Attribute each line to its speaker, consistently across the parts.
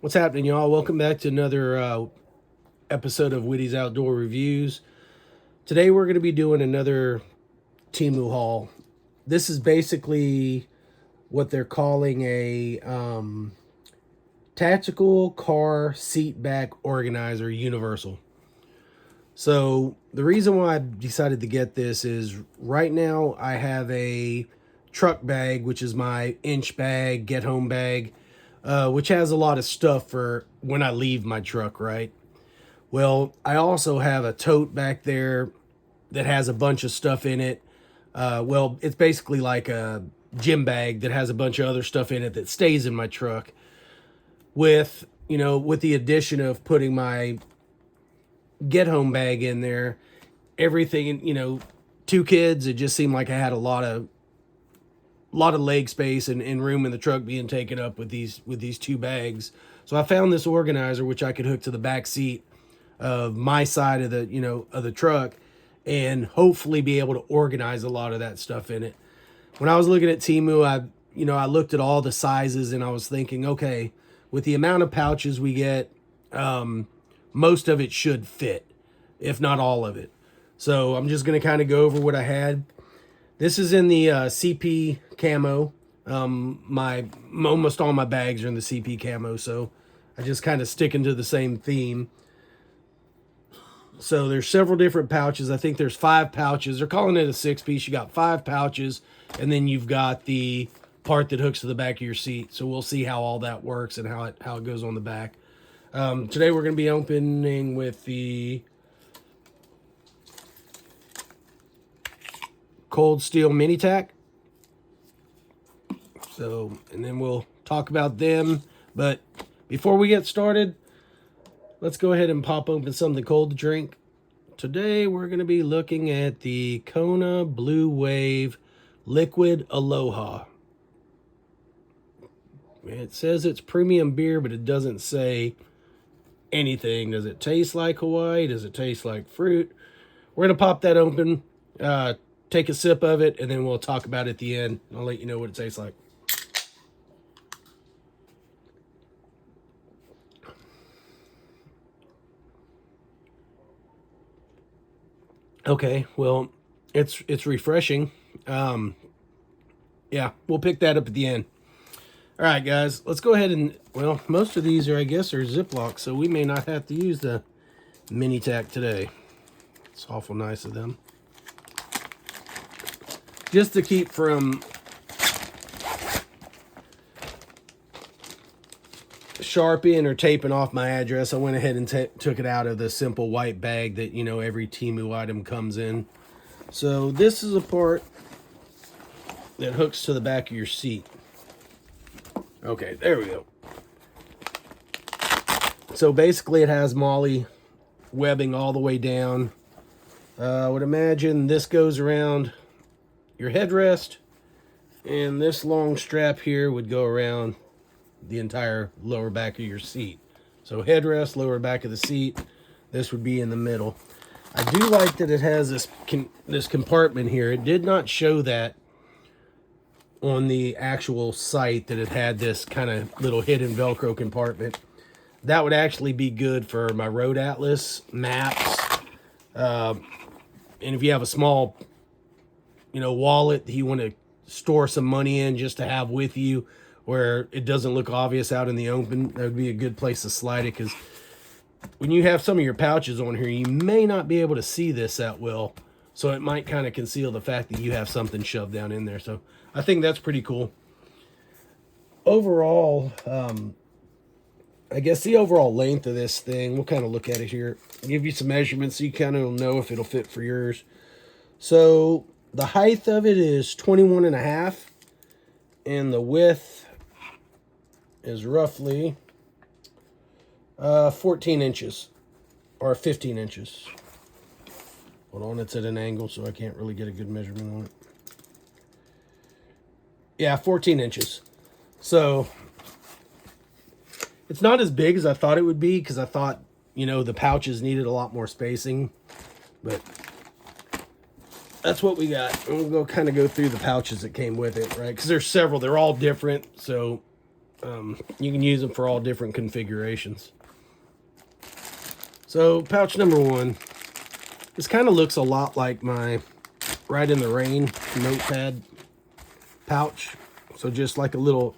Speaker 1: What's happening, y'all? Welcome back to another episode of Witty's Outdoor Reviews. Today we're going to be doing another Temu haul. This is basically what they're calling a tactical car seat back organizer universal. So the reason why I decided to get this is right now I have a truck bag, which is my inch bag, get home bag, which has a lot of stuff for when I leave my truck, right? Well, I also have a tote back there that has a bunch of stuff in it. Well, it's basically like a gym bag that has a bunch of other stuff in it that stays in my truck with the addition of putting my get home bag in there. Everything, two kids, it just seemed like I had a lot of leg space and room in the truck being taken up with these two bags. So I found this organizer which I could hook to the back seat of my side of the truck and hopefully be able to organize a lot of that stuff in it. When I was looking at Temu, I looked at all the sizes and I was thinking, okay, with the amount of pouches we get, most of it should fit, if not all of it. So I'm just going to kind of go over what I had. This is in the CP camo. My almost all my bags are in the CP camo, so I just kind of sticking to the same theme. So there's several different pouches. I think there's 5 pouches. They're calling it a 6-piece. You got 5 pouches, and then you've got the part that hooks to the back of your seat. So we'll see how all that works and how it goes on the back. Today we're going to be opening with the Cold Steel Mini Tack. So, and then we'll talk about them. But before we get started, let's go ahead and pop open something cold to drink. Today we're going to be looking at the Kona Blue Wave Liquid Aloha. It says it's premium beer, but it doesn't say anything. Does it taste like Hawaii? Does it taste like fruit? We're going to pop that open, take a sip of it, and then we'll talk about it at the end. I'll let you know what it tastes like. Okay, well, it's refreshing. Yeah, we'll pick that up at the end. All right, guys, let's go ahead and, well, most of these I guess, are Ziploc, so we may not have to use the mini tack today. It's awful nice of them. Just to keep from sharpieing or taping off my address, I went ahead and took it out of the simple white bag that, every Temu item comes in. So this is a part that hooks to the back of your seat. Okay, there we go. So basically it has MOLLE webbing all the way down. I would imagine this goes around your headrest, and this long strap here would go around the entire lower back of your seat. So headrest, lower back of the seat, this would be in the middle. I do like that it has this compartment here. It did not show that on the actual site, that it had this kind of little hidden Velcro compartment. That would actually be good for my road atlas, maps, and if you have a small, wallet that you want to store some money in just to have with you where it doesn't look obvious out in the open, that would be a good place to slide it, because when you have some of your pouches on here, you may not be able to see this that well, so it might kind of conceal the fact that you have something shoved down in there. So I think that's pretty cool. Overall, I guess the overall length of this thing, we'll kind of look at it here. I'll give you some measurements so you kind of know if it'll fit for yours. So the height of it is 21.5, and the width is roughly 14 inches or 15 inches. Hold on, it's at an angle, so I can't really get a good measurement on it. Yeah, 14 inches. So it's not as big as I thought it would be, because I thought, the pouches needed a lot more spacing. But that's what we got. And we'll kind of go through the pouches that came with it, right? Because there's several. They're all different. So You can use them for all different configurations. So pouch number 1. This kind of looks a lot like my Ride in the Rain notepad pouch. So just like a little,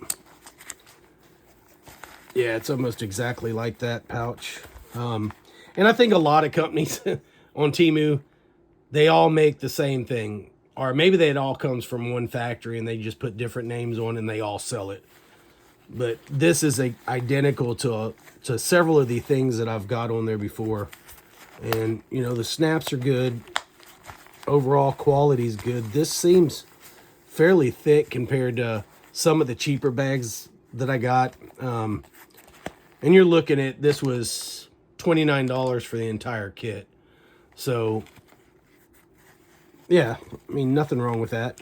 Speaker 1: yeah, it's almost exactly like that pouch. And I think a lot of companies on Temu, they all make the same thing. Or maybe it all comes from one factory and they just put different names on and they all sell it. But this is identical to several of the things that I've got on there before. And, you know, the snaps are good. Overall quality is good. This seems fairly thick compared to some of the cheaper bags that I got. And you're looking at, this was $29 for the entire kit. So, yeah, I mean, nothing wrong with that.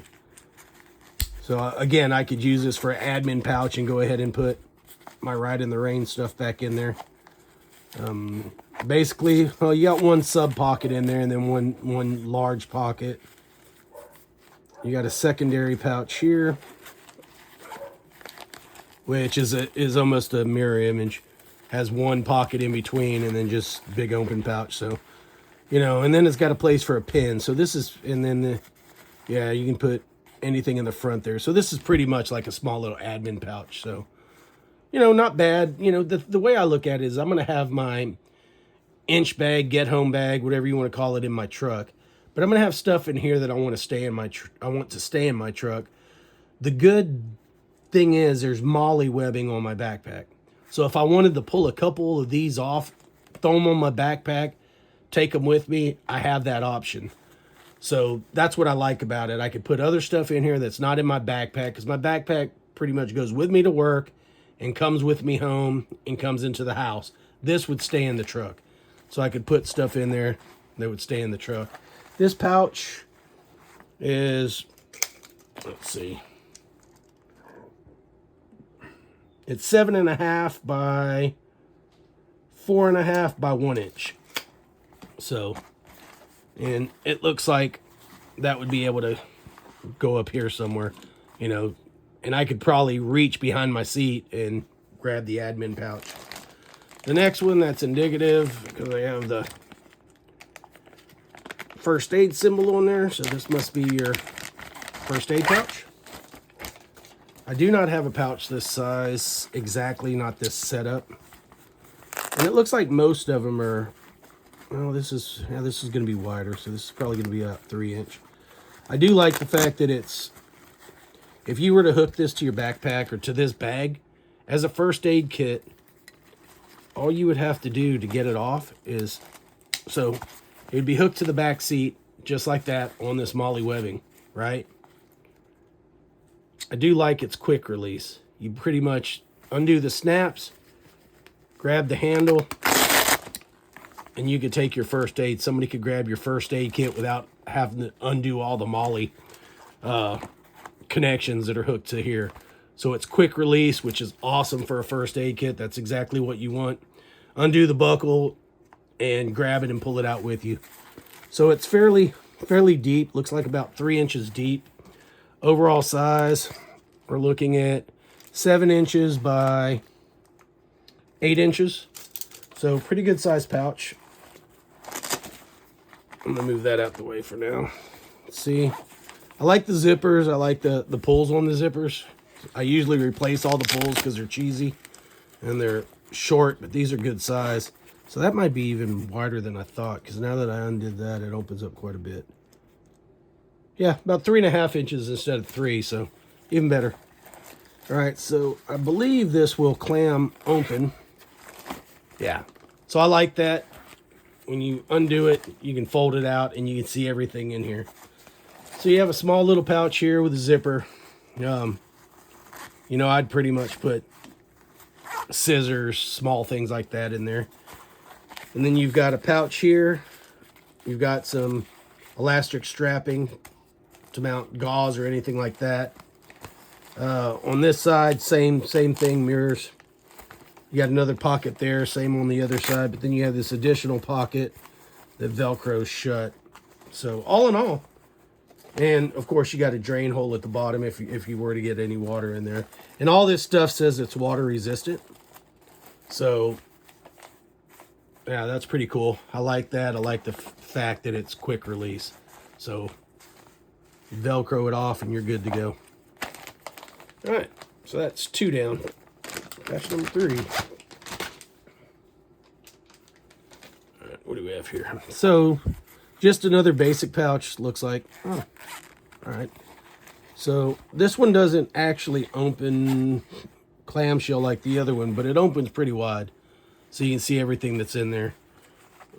Speaker 1: So, again, I could use this for an admin pouch and go ahead and put my Ride in the Rain stuff back in there. Basically, well, you got one sub pocket in there and then one large pocket. You got a secondary pouch here, which is almost a mirror image. Has one pocket in between and then just big open pouch. So, you know, and then it's got a place for a pin. So this is, and then yeah, you can put anything in the front there. So this is pretty much like a small little admin pouch. So, you know, not bad. You know, the way I look at it is I'm going to have my inch bag, get home bag, whatever you want to call it, in my truck. But I'm going to have stuff in here that I want to stay in my truck. The good thing is there's molly webbing on my backpack. So if I wanted to pull a couple of these off, throw them on my backpack, take them with me, I have that option. So that's what I like about it. I could put other stuff in here that's not in my backpack, because my backpack pretty much goes with me to work and comes with me home and comes into the house. This would stay in the truck. So I could put stuff in there that would stay in the truck. This pouch is, let's see, it's 7.5 by 4.5 by 1 inch. So, and it looks like that would be able to go up here somewhere, you know, and I could probably reach behind my seat and grab the admin pouch. The next one that's indicative, because I have the first aid symbol on there, so this must be your first aid pouch. I do not have a pouch this size exactly, not this setup. And it looks like most of them are, well, this is going to be wider, so this is probably going to be a 3-inch. I do like the fact that it's, if you were to hook this to your backpack or to this bag as a first aid kit, all you would have to do to get it off is, so it'd be hooked to the back seat just like that on this molly webbing, right? I do like its quick release. You pretty much undo the snaps, grab the handle, and you could take your first aid. Somebody could grab your first aid kit without having to undo all the molly connections that are hooked to here. So it's quick release, which is awesome for a first aid kit. That's exactly what you want. Undo the buckle and grab it and pull it out with you. So it's fairly deep. Looks like about 3 inches deep. Overall size, we're looking at 7 inches by 8 inches. So pretty good size pouch. I'm gonna move that out the way for now. Let's see. I like the zippers. I like the pulls on the zippers. I usually replace all the pulls because they're cheesy and they're short, but these are good size. So that might be even wider than I thought, because now that I undid that, it opens up quite a bit. Yeah, about 3.5 inches instead of 3, so even better. All right, so I believe this will clam open. Yeah, so I like that. When you undo it, you can fold it out and you can see everything in here. So you have a small little pouch here with a zipper. You know, I'd pretty much put scissors, small things like that in there. And then you've got a pouch here. You've got some elastic strapping to mount gauze or anything like that. On this side, same thing, mirrors. You got another pocket there, same on the other side, but then you have this additional pocket that Velcros shut. So all in all, And of course, you got a drain hole at the bottom if you were to get any water in there. And all this stuff says it's water resistant. So yeah, that's pretty cool. I like that. I like the fact that it's quick release. So Velcro it off and you're good to go. All right, so that's 2 down. Patch number 3. All right, what do we have here? So just another basic pouch, looks like. Oh, all right. So this one doesn't actually open clamshell like the other one, but it opens pretty wide. So you can see everything that's in there.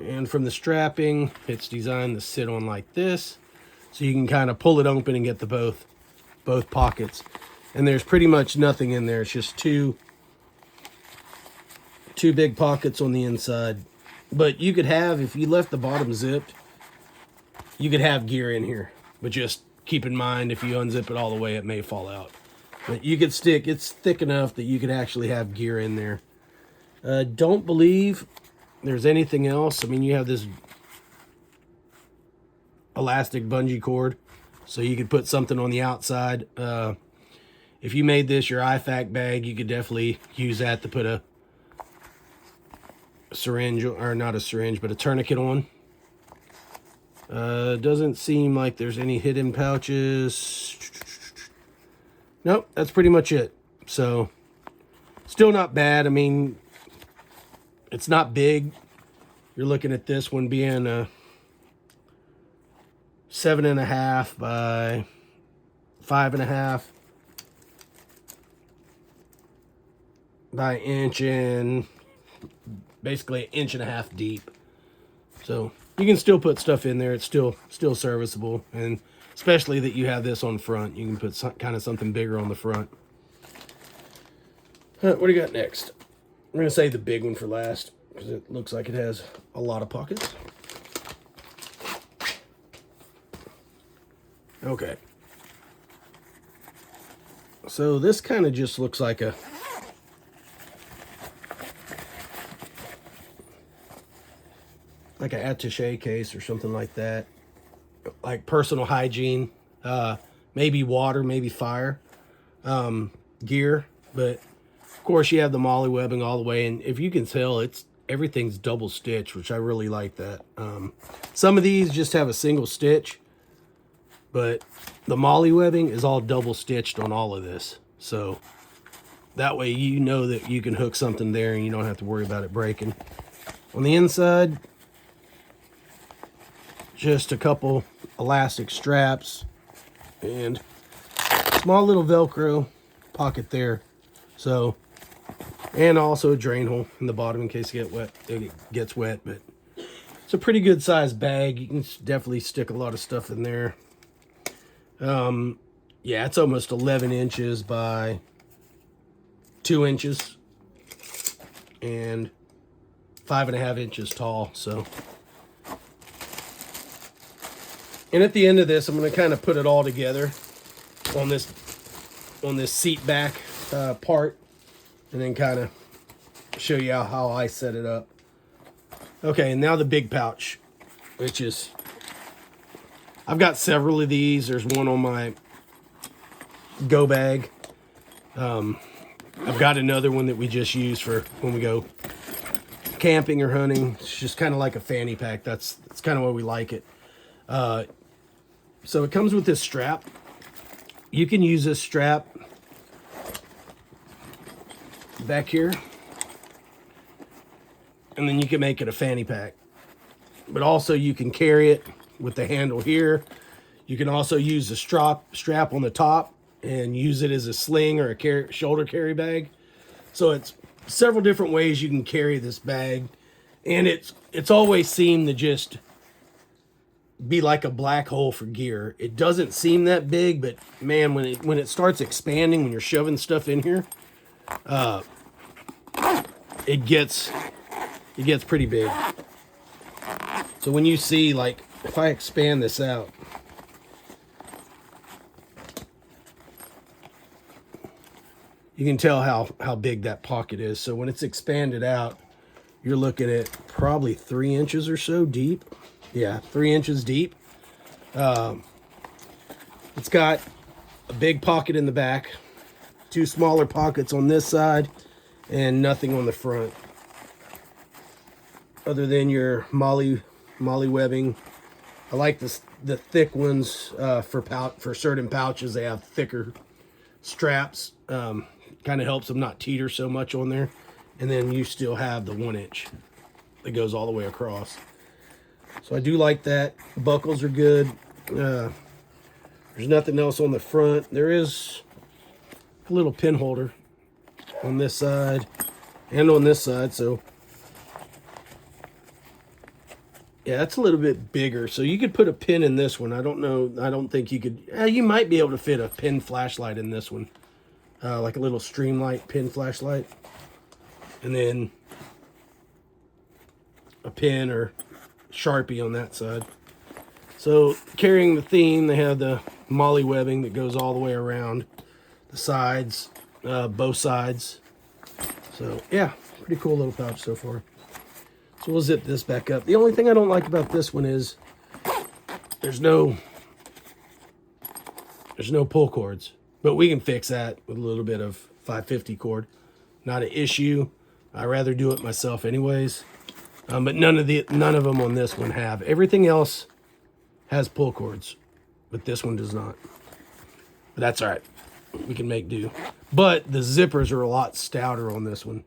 Speaker 1: And from the strapping, it's designed to sit on like this. So you can kind of pull it open and get the both pockets. And there's pretty much nothing in there. It's just two big pockets on the inside. But you could have, if you left the bottom zipped, you could have gear in here. But just keep in mind, if you unzip it all the way, it may fall out. But you could stick, it's thick enough that you could actually have gear in there. Don't believe there's anything else. I mean, you have this elastic bungee cord, so you could put something on the outside. If you made this your IFAC bag, you could definitely use that to put a syringe, or not a syringe, but a tourniquet on. Doesn't seem like there's any hidden pouches. Nope, that's pretty much it. So, still not bad. I mean, it's not big. You're looking at this one being a 7.5 by 5.5 by inch, and basically 1.5 inches deep. So you can still put stuff in there. It's still serviceable, and especially that you have this on front, you can put kind of something bigger on the front. What do you got next? I'm gonna save the big one for last because it looks like it has a lot of pockets. Okay. So this kind of just looks like an attaché case or something like that. Like personal hygiene, maybe water, maybe fire, gear. But of course you have the MOLLE webbing all the way. And if you can tell, everything's double stitched, which I really like that. Some of these just have a single stitch, but the MOLLE webbing is all double stitched on all of this. So that way you know that you can hook something there and you don't have to worry about it breaking. On the inside, just a couple elastic straps and small little Velcro pocket there. So, and also a drain hole in the bottom in case it gets wet. But it's a pretty good sized bag. You can definitely stick a lot of stuff in there. Yeah, it's almost 11 inches by 2 inches and 5.5 inches tall. So, and at the end of this, I'm going to kind of put it all together on this seat back part, and then kind of show you how I set it up. Okay, and now the big pouch, which is, I've got several of these. There's one on my go bag. I've got another one that we just use for when we go camping or hunting. It's just kind of like a fanny pack. That's kind of why we like it. So it comes with this strap. You can use this strap back here, and then you can make it a fanny pack. But also you can carry it with the handle here. You can also use the strap on the top and use it as a sling or a shoulder carry bag. So it's several different ways you can carry this bag, and it's always seemed to just be like a black hole for gear. It doesn't seem that big, but man, when it starts expanding, when you're shoving stuff in here, it gets pretty big. So when you see, like, if I expand this out, you can tell how big that pocket is. So when it's expanded out, you're looking at probably 3 inches or so deep. Yeah, 3 inches deep. It's got a big pocket in the back, 2 smaller pockets on this side, and nothing on the front other than your molly webbing. I like the thick ones for certain pouches. They have thicker straps. Kind of helps them not teeter so much on there. And then you still have the 1-inch that goes all the way across. So I do like that. Buckles are good. There's nothing else on the front. There is a little pin holder on this side and on this side. So yeah, that's a little bit bigger. So you could put a pin in this one. I don't know. I don't think you could. You might be able to fit a pin flashlight in this one. Like a little Streamlight pin flashlight. And then a pin or Sharpie on that side. So carrying the theme, they have the molly webbing that goes all the way around the sides, both sides. So yeah, pretty cool little pouch so far. So we'll zip this back up. The only thing I don't like about this one is there's no pull cords, but we can fix that with a little bit of 550 cord. Not an issue. I rather do it myself anyways. But none of them on this one have. Everything else has pull cords, but this one does not. But that's all right. We can make do. But the zippers are a lot stouter on this one.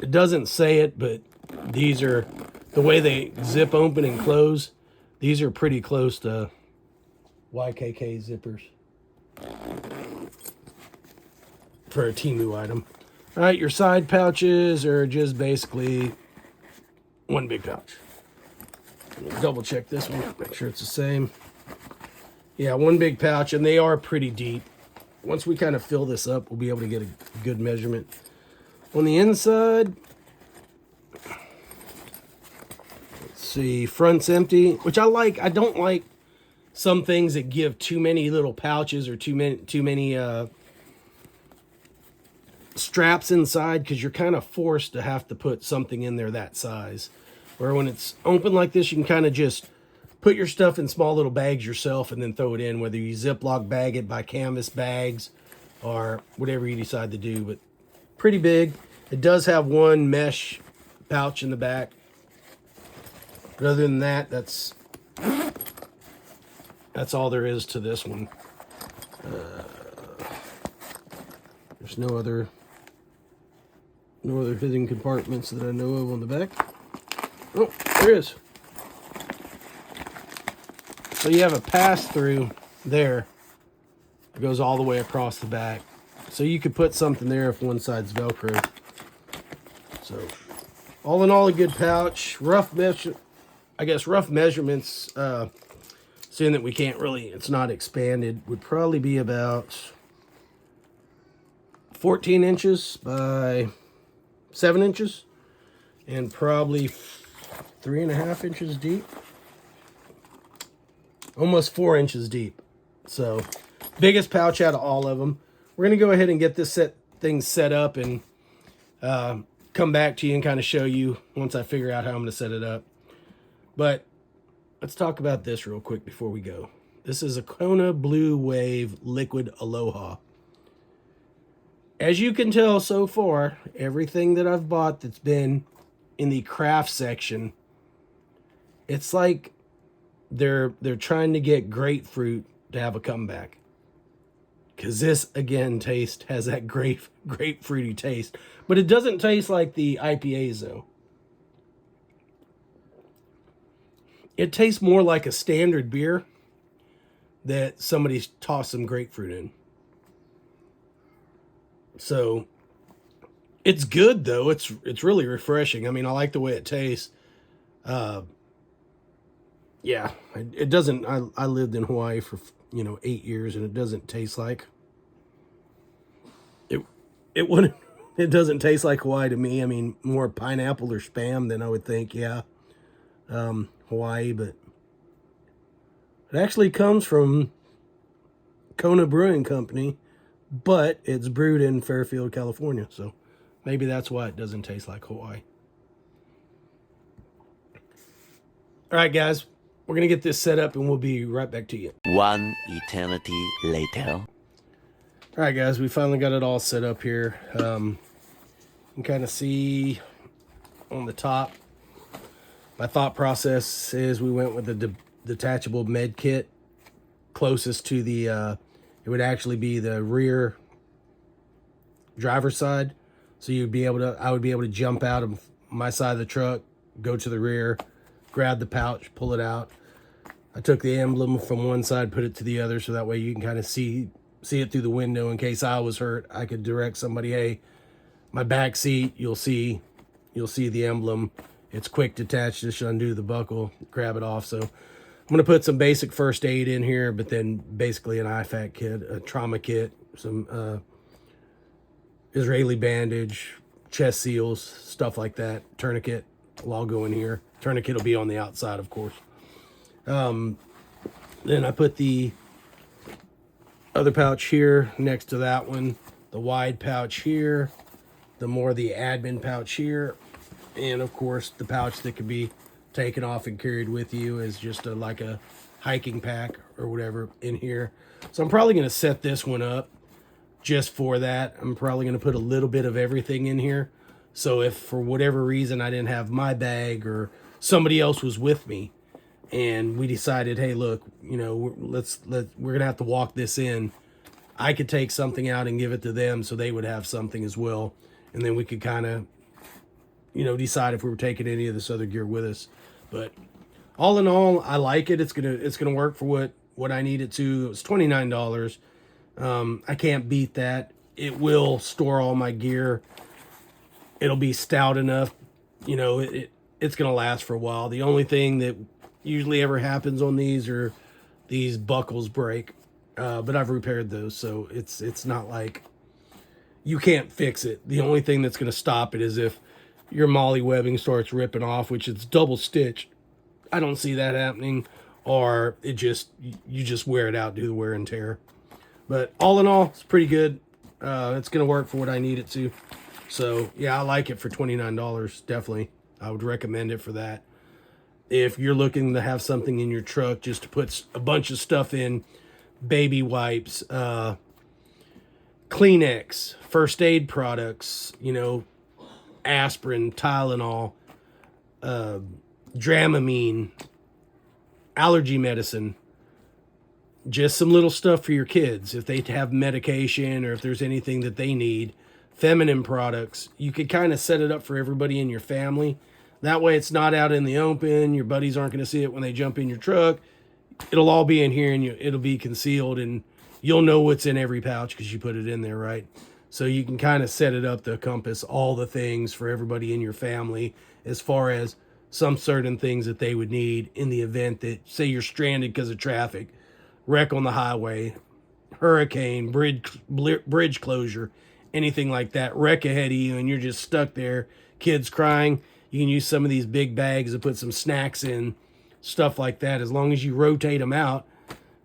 Speaker 1: It doesn't say it, but these are the way they zip open and close. These are pretty close to YKK zippers for a Temu item. All right, your side pouches are just basically one big pouch. Double check this one, make sure it's the same. Yeah, one big pouch, and they are pretty deep. Once we kind of fill this up, we'll be able to get a good measurement. On the inside, let's see, front's empty, which I like. I don't like some things that give too many little pouches or too many straps inside, because you're kind of forced to have to put something in there that size. Where when it's open like this, you can kind of just put your stuff in small little bags yourself and then throw it in, whether you Ziploc bag it, buy canvas bags, or whatever you decide to do. But pretty big. It does have one mesh pouch in the back. But other than that, that's all there is to this one. There's no other hidden compartments that I know of on the back. Oh, there is. So you have a pass-through there. It goes all the way across the back. So you could put something there if one side's Velcro. So, all in all, a good pouch. Rough measurements, seeing that we can't really, it's not expanded, would probably be about 14 inches by 7 inches. And probably 3.5 inches deep. Almost 4 inches deep. So, biggest pouch out of all of them. We're going to go ahead and get this thing set up and come back to you and kind of show you once I figure out how I'm going to set it up. But let's talk about this real quick before we go. This is a Kona Blue Wave Liquid Aloha. As you can tell so far, everything that I've bought that's been in the craft section, it's like they're trying to get grapefruit to have a comeback. Because this, again, has that grapefruity taste. But it doesn't taste like the IPAs, though. It tastes more like a standard beer that somebody's tossed some grapefruit in. So, it's good, though. It's really refreshing. I mean, I like the way it tastes. Yeah, it doesn't... I lived in Hawaii for, 8 years, and it doesn't taste like... It wouldn't... It doesn't taste like Hawaii to me. I mean, more pineapple or Spam than I would think, yeah. Hawaii, but... It actually comes from Kona Brewing Company, but it's brewed in Fairfield, California, so maybe that's why it doesn't taste like Hawaii. All right, guys. we're going to get this set up and we'll be right back to you.
Speaker 2: One eternity later.
Speaker 1: All right, guys, we finally got it all set up here. You can kind of see on the top, my thought process is we went with the detachable med kit closest to the, it would actually be the rear driver's side. So you'd be able to, I would be able to jump out of my side of the truck, go to the rear, grab the pouch, pull it out. I took the emblem from one side, put it to the other, so that way you can kind of see it through the window in case I was hurt. I could direct somebody, hey, my back seat, you'll see the emblem. It's quick detach, just undo the buckle, grab it off. So I'm going to put some basic first aid in here, but then basically an IFAK kit, a trauma kit, some Israeli bandage, chest seals, stuff like that. Tourniquet will all go in here. Tourniquet will be on the outside, of course. Then I put the other pouch here next to that one, the wide pouch here, the admin pouch here, and of course the pouch that could be taken off and carried with you is just like a hiking pack or whatever in here. So I'm probably going to set this one up just for that. I'm probably going to put a little bit of everything in here. So if for whatever reason I didn't have my bag or somebody else was with me and we decided, hey, look, you know, we're going to have to walk this in, I could take something out and give it to them so they would have something as well. And then we could kind of, you know, decide if we were taking any of this other gear with us. But all in all, I like it. It's gonna work for what I need it to. It was $29. I can't beat that. It will store all my gear. It'll be stout enough. You know, it's gonna last for a while. The only thing that usually ever happens on these are these buckles break. But I've repaired those, so it's not like you can't fix it. The only thing that's gonna stop it is if your molly webbing starts ripping off, which it's double stitched. I don't see that happening, or you just wear it out, do the wear and tear. But all in all, it's pretty good. It's gonna work for what I need it to. So yeah, I like it for $29. Definitely, I would recommend it for that. If you're looking to have something in your truck just to put a bunch of stuff in, baby wipes, Kleenex, first aid products, you know, aspirin, Tylenol, Dramamine, allergy medicine, just some little stuff for your kids if they have medication or if there's anything that they need, feminine products. You could kind of set it up for everybody in your family. That way it's not out in the open. Your buddies aren't going to see it when they jump in your truck. It'll all be in here and it'll be concealed and you'll know what's in every pouch because you put it in there, right? So you can kind of set it up to encompass all the things for everybody in your family as far as some certain things that they would need in the event that, say, you're stranded because of traffic, wreck on the highway, hurricane, bridge closure, anything like that, wreck ahead of you, and you're just stuck there, kids crying. You can use some of these big bags to put some snacks in, stuff like that. As long as you rotate them out,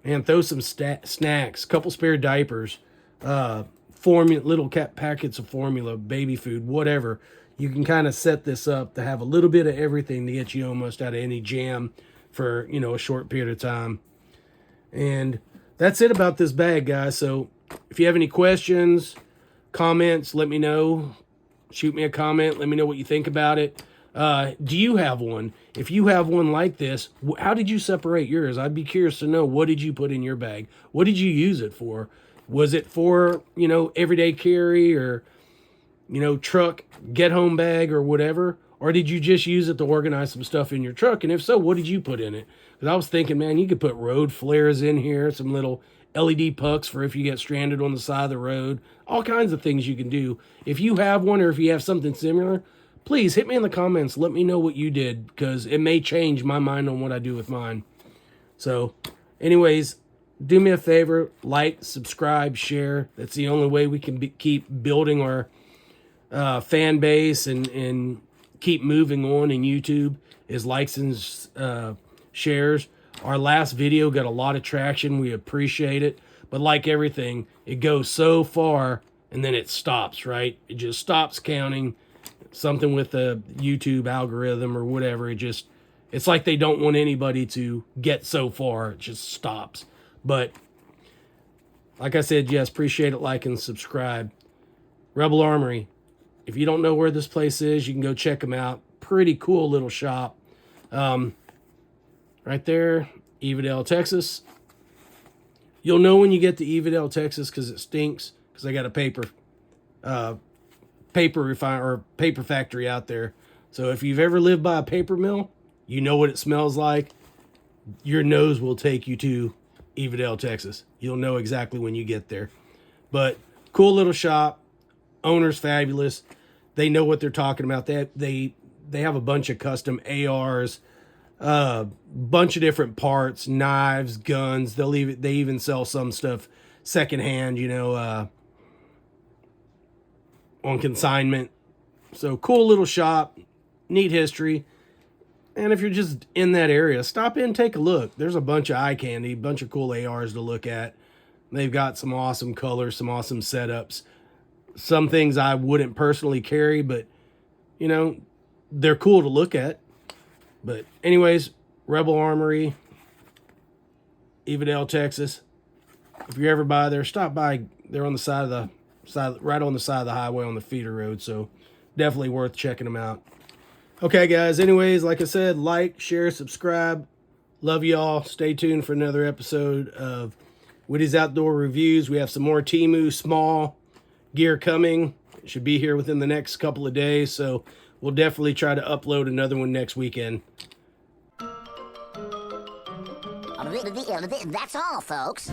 Speaker 1: and throw some snacks, couple spare diapers, little packets of formula, baby food, whatever. You can kind of set this up to have a little bit of everything to get you almost out of any jam for, you know, a short period of time. And that's it about this bag, guys. So if you have any questions, comments, let me know. Shoot me a comment. Let me know what you think about it. Do you have one? If you have one like this, how did you separate yours? I'd be curious to know, what did you put in your bag? What did you use it for? Was it for, you know, everyday carry or, you know, truck, get home bag or whatever? Or did you just use it to organize some stuff in your truck? And if so, what did you put in it? Because I was thinking, man, you could put road flares in here, some little LED pucks for if you get stranded on the side of the road, all kinds of things you can do. If you have one or if you have something similar, please hit me in the comments. Let me know what you did because it may change my mind on what I do with mine. So anyways, do me a favor, like, subscribe, share. That's the only way we can keep building our fan base and keep moving on in YouTube is likes and shares. Our last video got a lot of traction. We appreciate it. But like everything, it goes so far and then it stops, right? It just stops counting. Something with the YouTube algorithm or whatever. It's like they don't want anybody to get so far. It just stops. But like I said, yes, appreciate it, like and subscribe. Rebel Armory. If you don't know where this place is, you can go check them out. Pretty cool little shop. Right there, Evadale, Texas. You'll know when you get to Evadale, Texas, because it stinks. Because they got a paper factory out there. So if you've ever lived by a paper mill, you know what it smells like. Your nose will take you to Evadale, Texas. You'll know exactly when you get there. But cool little shop. Owner's fabulous. They know what they're talking about. They have a bunch of custom ARs, bunch of different parts, knives, guns. They even sell some stuff secondhand, on consignment. So cool little shop, neat history. And if you're just in that area, stop in, take a look. There's a bunch of eye candy, a bunch of cool ARs to look at. They've got some awesome colors, some awesome setups. Some things I wouldn't personally carry, but, they're cool to look at. But anyways, Rebel Armory, Evadale, Texas. If you're ever by there, stop by. They're on the right on the side of the highway on the feeder road. So definitely worth checking them out. Okay, guys. Anyways, like I said, like, share, subscribe. Love y'all. Stay tuned for another episode of Woody's Outdoor Reviews. We have some more Temu small gear coming. It should be here within the next couple of days. So we'll definitely try to upload another one next weekend.
Speaker 3: That's all, folks.